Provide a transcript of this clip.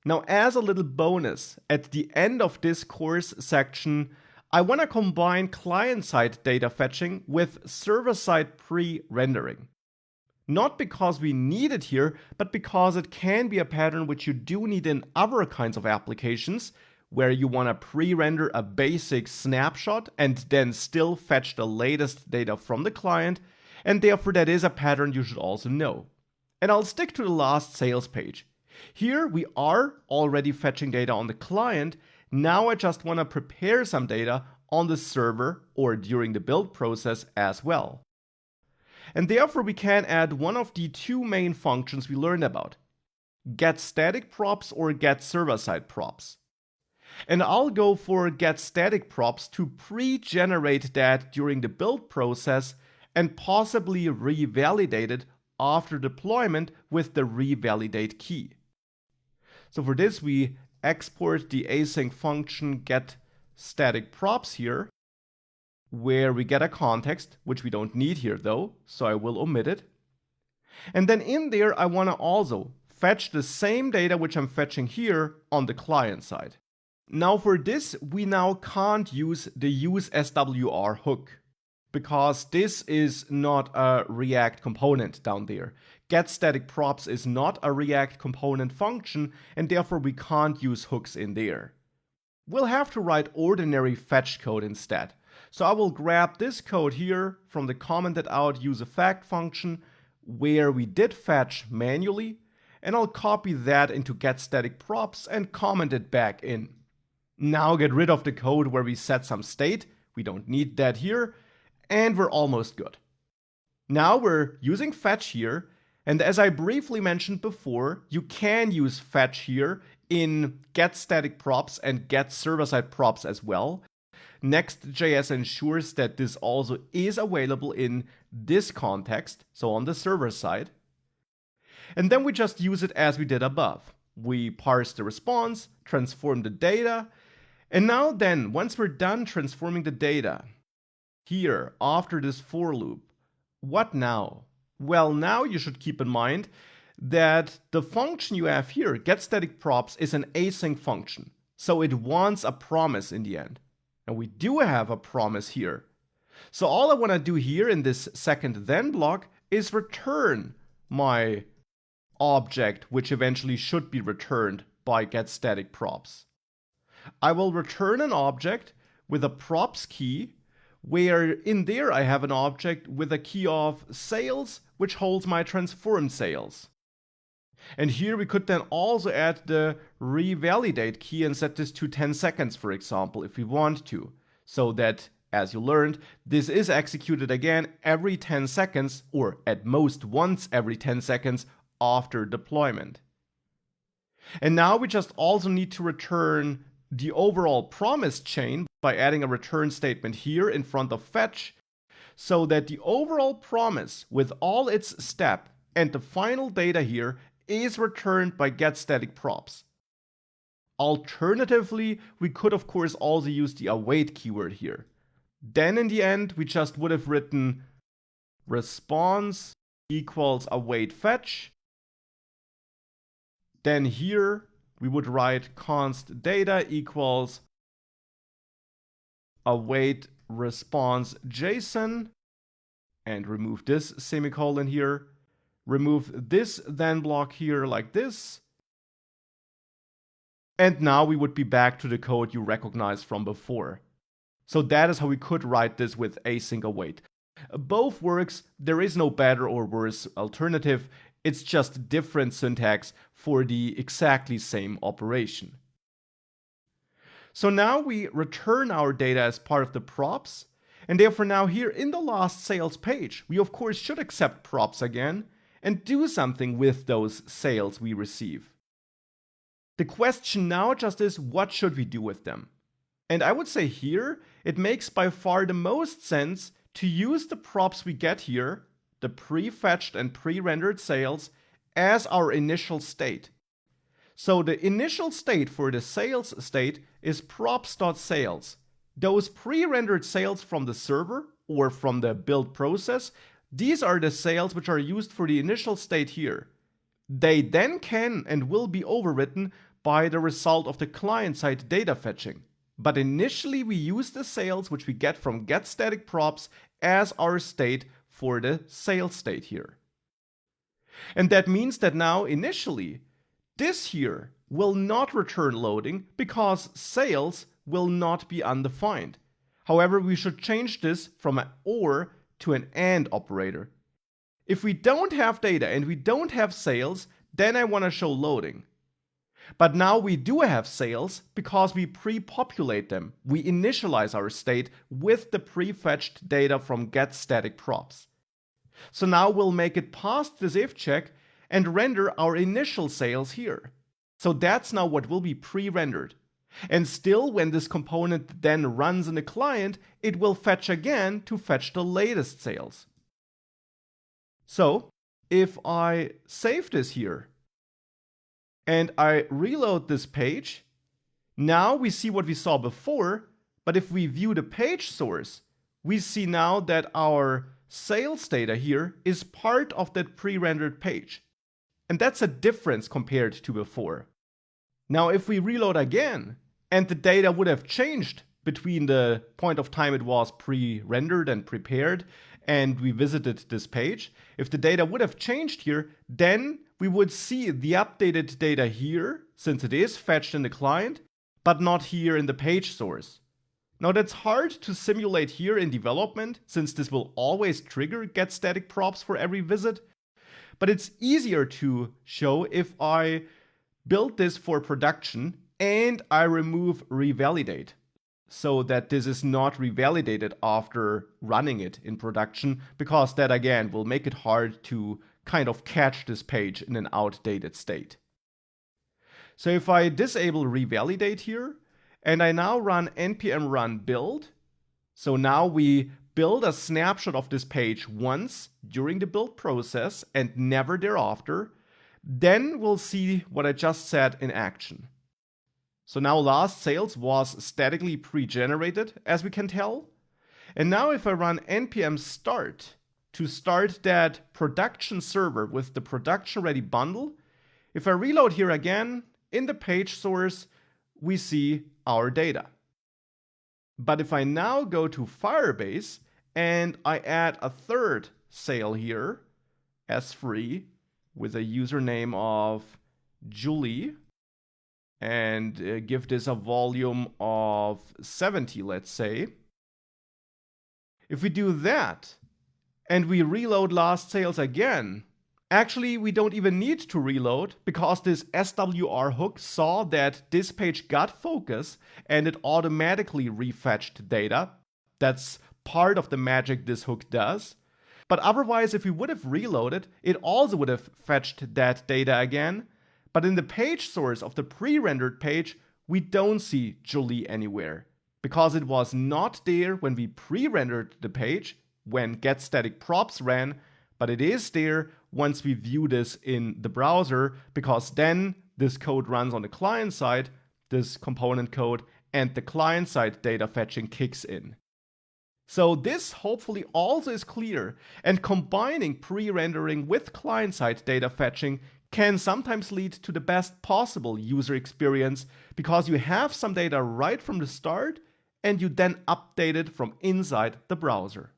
Now, as a little bonus, at the end of this course section, I want to combine client-side data fetching with server-side pre-rendering. Not because we need it here, but because it can be a pattern which you do need in other kinds of applications, where you want to pre-render a basic snapshot and then still fetch the latest data from the client, and therefore that is a pattern you should also know. And I'll stick to the last sales page. Here we are already fetching data on the client. Now I just want to prepare some data on the server or during the build process as well. And therefore we can add one of the two main functions we learned about: get static props or get server-side props. And I'll go for get static props to pre-generate that during the build process and possibly revalidate it after deployment with the revalidate key. So for this, we export the async function get static props here, where we get a context, which we don't need here though, so I will omit it. And then in there, I want to also fetch the same data which I'm fetching here on the client side. Now for this, we now can't use the use SWR hook, because this is not a React component down there. Get static props is not a React component function, and therefore we can't use hooks in there. We'll have to write ordinary fetch code instead. So I will grab this code here from the commented out useEffect function where we did fetch manually, and I'll copy that into get static props and comment it back in. Now get rid of the code where we set some state, we don't need that here, and we're almost good. Now we're using fetch here, and as I briefly mentioned before, you can use fetch here in get static props and get server-side props as well. Next.js ensures that this also is available in this context, so on the server side. And then we just use it as we did above. We parse the response, transform the data, and now then, once we're done transforming the data, here, after this for loop, what now? Well, now you should keep in mind that the function you have here, getStaticProps, is an async function. So it wants a promise in the end. And we do have a promise here. So all I want to do here in this second then block is return my object, which eventually should be returned by getStaticProps. I will return an object with a props key, where in there I have an object with a key of sales, which holds my transformed sales. And here we could then also add the revalidate key and set this to 10 seconds, for example, if we want to. So that, as you learned, this is executed again every 10 seconds, or at most once every 10 seconds after deployment. And now we just also need to return the overall promise chain by adding a return statement here in front of fetch, so that the overall promise with all its step and the final data here is returned by getStaticProps. Alternatively, we could of course also use the await keyword here. Then in the end, we just would have written response equals await fetch. Then here we would write const data equals await response JSON and remove this semicolon here. Remove this then block here like this. And now we would be back to the code you recognized from before. So that is how we could write this with async await. Both works, there is no better or worse alternative. It's just different syntax for the exactly same operation. So now we return our data as part of the props, and therefore now here in the last sales page, we of course should accept props again and do something with those sales we receive. The question now just is, what should we do with them? And I would say here, it makes by far the most sense to use the props we get here, the pre-fetched and pre-rendered sales, as our initial state. So the initial state for the sales state is props.sales. Those pre-rendered sales from the server or from the build process, these are the sales which are used for the initial state here. They then can and will be overwritten by the result of the client-side data fetching. But initially we use the sales which we get from getStaticProps as our state for the sales state here. And that means that now initially this here will not return loading because sales will not be undefined. However, we should change this from an OR to an AND operator. If we don't have data and we don't have sales, then I want to show loading. But now we do have sales because we pre-populate them. We initialize our state with the pre-fetched data from getStaticProps. So now we'll make it past this if check and render our initial sales here. So that's now what will be pre-rendered. And still, when this component then runs in the client, it will fetch again to fetch the latest sales. So if I save this here and I reload this page, now we see what we saw before, but if we view the page source, we see now that our sales data here is part of that pre-rendered page. And that's a difference compared to before. Now if we reload again, and the data would have changed between the point of time it was pre-rendered and prepared, and we visited this page, if the data would have changed here, then we would see the updated data here, since it is fetched in the client, but not here in the page source. Now that's hard to simulate here in development, since this will always trigger getStaticProps for every visit, but it's easier to show if I build this for production and I remove revalidate, so that this is not revalidated after running it in production, because that again will make it hard to kind of catch this page in an outdated state. So if I disable revalidate here, and I now run npm run build, so now we build a snapshot of this page once during the build process and never thereafter, then we'll see what I just said in action. So now last sales was statically pre-generated, as we can tell. And now if I run npm start to start that production server with the production ready bundle, if I reload here again, in the page source, we see our data. But if I now go to Firebase and I add a third sale here, s3, with a username of Julie, and give this a volume of 70, let's say. If we do that, and we reload last sales again, actually we don't even need to reload, because this SWR hook saw that this page got focus and it automatically refetched data. That's part of the magic this hook does. But otherwise, if we would have reloaded, it also would have fetched that data again. But in the page source of the pre-rendered page, we don't see Julie anywhere, because it was not there when we pre-rendered the page, when getStaticProps ran, but it is there once we view this in the browser, because then this code runs on the client side, this component code, and the client side data fetching kicks in. So this hopefully also is clear, and combining pre-rendering with client-side data fetching can sometimes lead to the best possible user experience, because you have some data right from the start and you then update it from inside the browser.